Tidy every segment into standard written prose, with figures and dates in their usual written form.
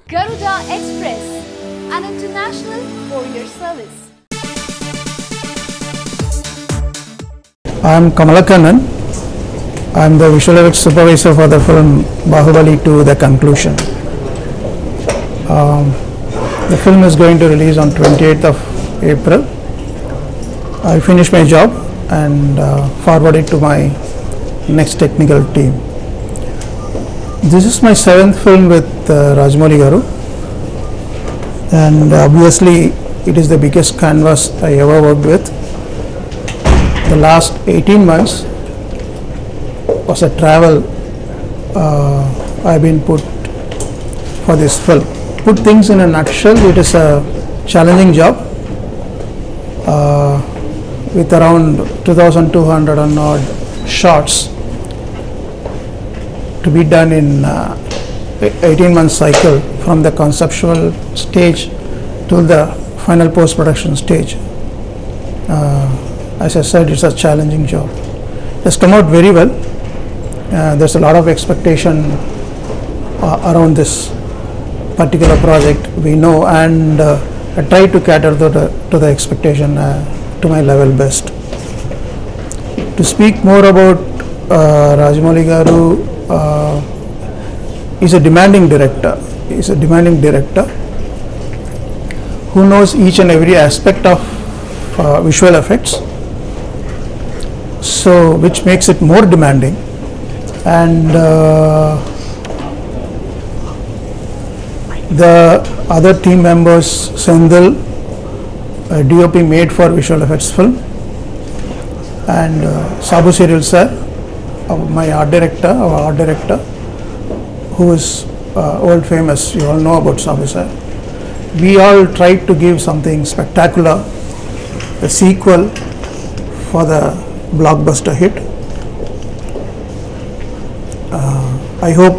Garuda Express, an international courier service. I am Kamala Kannan. I am the visual effects supervisor for the film Baahubali to the conclusion. The film is going to release on 28th of April. I finished my job and forward it to my next technical team. This is my 7th film with Rajamouli garu, and obviously it is the biggest canvas I ever worked with. The last 18 months was a travel I've been put for this film. Put things in a nutshell, it is a challenging job with around 2,200 and odd shots to be done in 18-month cycle from the conceptual stage to the final post-production stage. As I said, it's a challenging job. It has come out very well. There's a lot of expectation around this particular project, we know, and I try to cater to the expectation to my level best. To speak more about Rajamouli garu, is a demanding director. He's a demanding director who knows each and every aspect of visual effects, so which makes it more demanding. And the other team members, Sendil, DOP made for visual effects film, and Sabu Serial sir, my art director, our art director, who is world famous. You all know about Sabu sir. We all tried to give something spectacular, a sequel for the blockbuster hit. I hope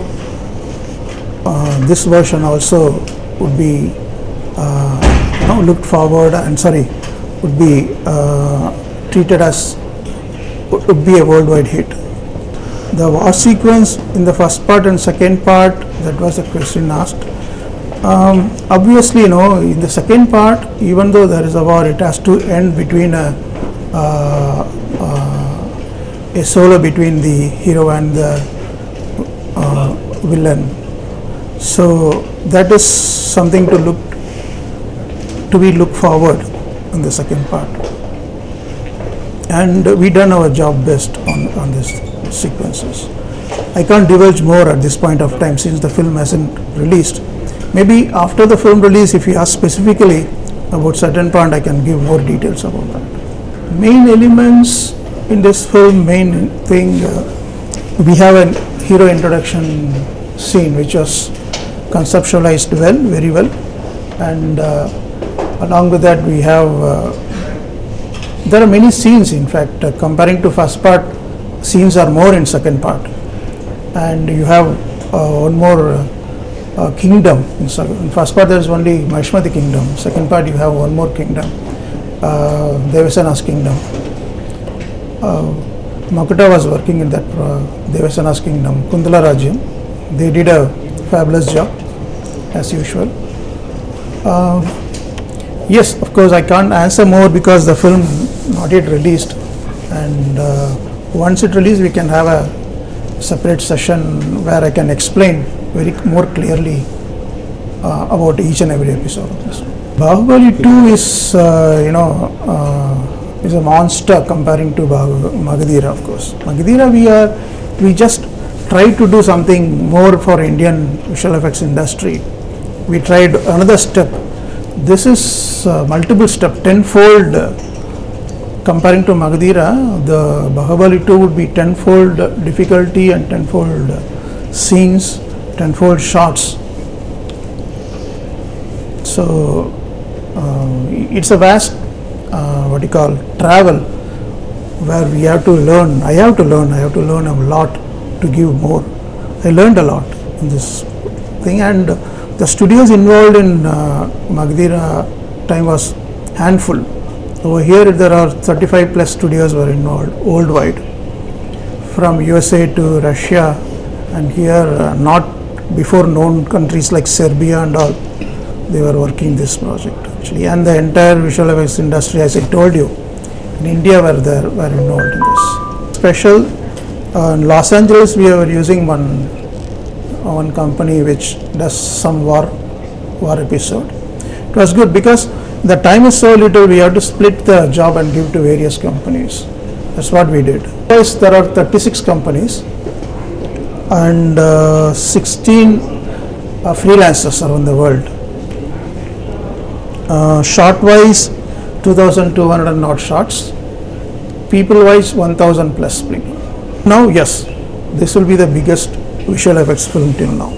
this version also would be looked forward and would be treated as would be a worldwide hit. The war sequence in the first part and second part, that was the question asked. Obviously, in the second part, even though there is a war, it has to end between a solo between the hero and the villain. So that is something to be looked forward in the second part, and we done our job best on these sequences. I can't divulge more at this point of time since the film hasn't released. Maybe after the film release, if you ask specifically about certain part, I can give more details about that. Main elements in this film, main thing, we have a hero introduction scene which was conceptualized well, very well, and along with that we have there are many scenes. In fact, comparing to first part, scenes are more in second part, and you have one more kingdom. In first part there is only Mahishmati kingdom, second part you have one more kingdom, Devasana's kingdom. Makuta was working in that Devasana's kingdom, Kundala Rajyam. They did a fabulous job as usual. Yes, of course I can't answer more because the film not yet released, and once it released we can have a separate session where I can explain very more clearly about each and every episode of this. Baahubali 2 is is a monster comparing to Magadhira, of course. Magadhira we just try to do something more for Indian visual effects industry. We tried another step. This is multiple step, tenfold. Comparing to Magadhira, the Baahubali 2 would be tenfold difficulty and tenfold scenes, tenfold shots. So it's a vast travel where we have to learn. I have to learn a lot to give more. I learned a lot in this thing, and the studios involved in Magadhira time was handful. Over here there are 35 plus studios were involved worldwide, from USA to Russia, and here not before known countries like Serbia and all, they were working this project actually, and the entire visual effects industry, as I told you, in India were involved in this. Special in Los Angeles, we were using one company which does some war episode. It was good because the time is so little, we have to split the job and give to various companies. That's what we did. Yes, there are 36 companies and 16 freelancers around the world. Short wise, 2,200 odd shots. People wise, 1,000 plus people. Now, yes, this will be the biggest visual effects film till now,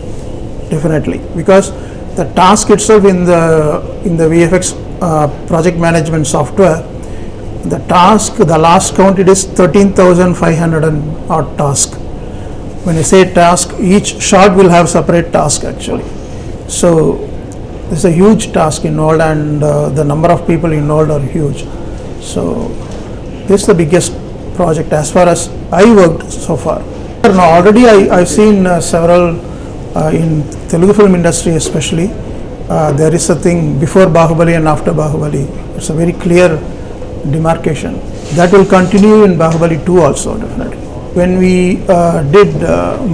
definitely, because the task itself in the VFX project management software, the task, the last count, it is 13,500 and odd task. When I say task, each shot will have separate task actually. So there's a huge task involved, and the number of people involved are huge. So this is the biggest project as far as I worked so far. Now already I've seen several in Telugu film industry especially. There is a thing before Baahubali and after Baahubali. It's a very clear demarcation. That will continue in Baahubali 2 also, definitely. When we did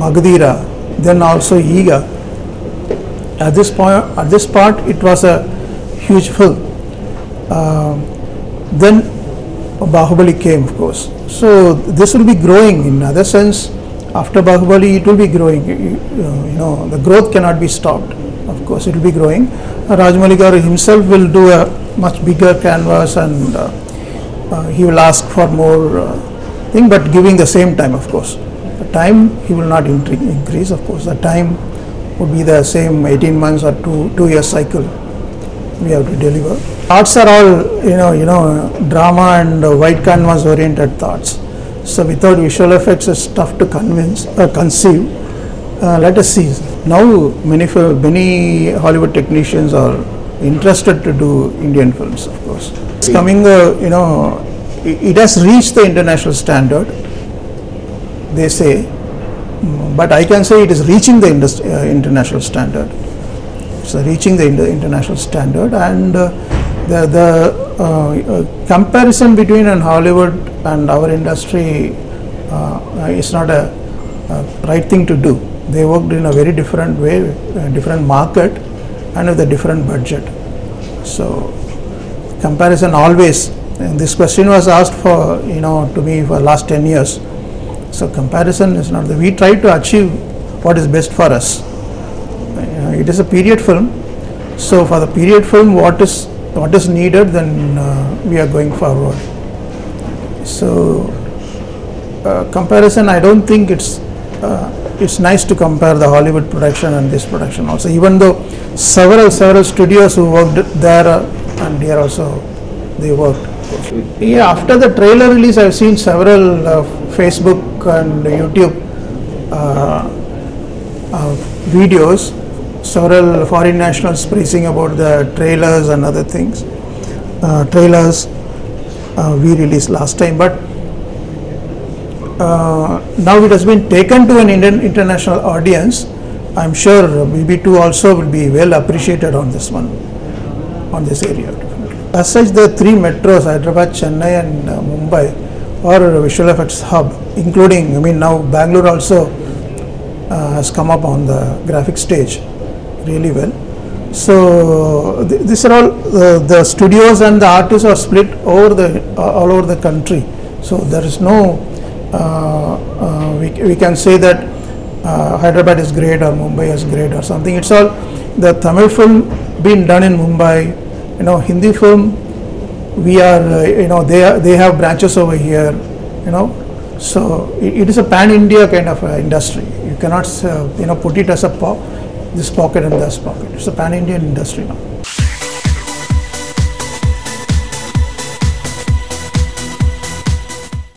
Magadira, then also Iga, at this part it was a huge film. Then Baahubali came, of course. So this will be growing in other sense. After Baahubali, it will be growing. You know, the growth cannot be stopped. Of course, it will be growing. Rajamouli garu himself will do a much bigger canvas, and he will ask for more thing, but giving the same time, of course. The time he will not increase, of course. The time would be the same 18 months or 2 year cycle we have to deliver. Thoughts are all, you know, drama and white canvas oriented thoughts. So without visual effects, it's tough to conceive. Let us see. Now many Hollywood technicians are interested to do Indian films, of course. It's coming, you know, it has reached the international standard, they say, but I can say it is reaching the international standard. It's reaching the international standard, and the comparison between Hollywood and our industry is not a right thing to do. They worked in a very different way, different market, and with a different budget. So comparison always, and this question was asked for, you know, to me for last 10 years. So comparison is not we try to achieve what is best for us. It is a period film, so for the period film, what is needed, then we are going forward. So comparison, I don't think it's nice to compare the Hollywood production and this production also, even though several studios who worked there and here also they worked. Yeah, after the trailer release, I've seen several Facebook and YouTube videos, several foreign nationals praising about the trailers and other things. Trailers we released last time, but now it has been taken to an Indian international audience. I'm sure BB2 also will be well appreciated on this one, on this area. As such, the 3 metros, Hyderabad, Chennai and Mumbai, are visual effects hub, including, I mean, now Bangalore also has come up on the graphic stage really well. So these are all the studios and the artists are split over all over the country. So there is no we can say that Hyderabad is great or Mumbai is great or something. It's all the Tamil film being done in Mumbai. You know, Hindi film, we are, you know, they have branches over here, you know. So it is a pan-India kind of industry. You cannot, you know, put it as this pocket and this pocket. It's a pan-Indian industry now.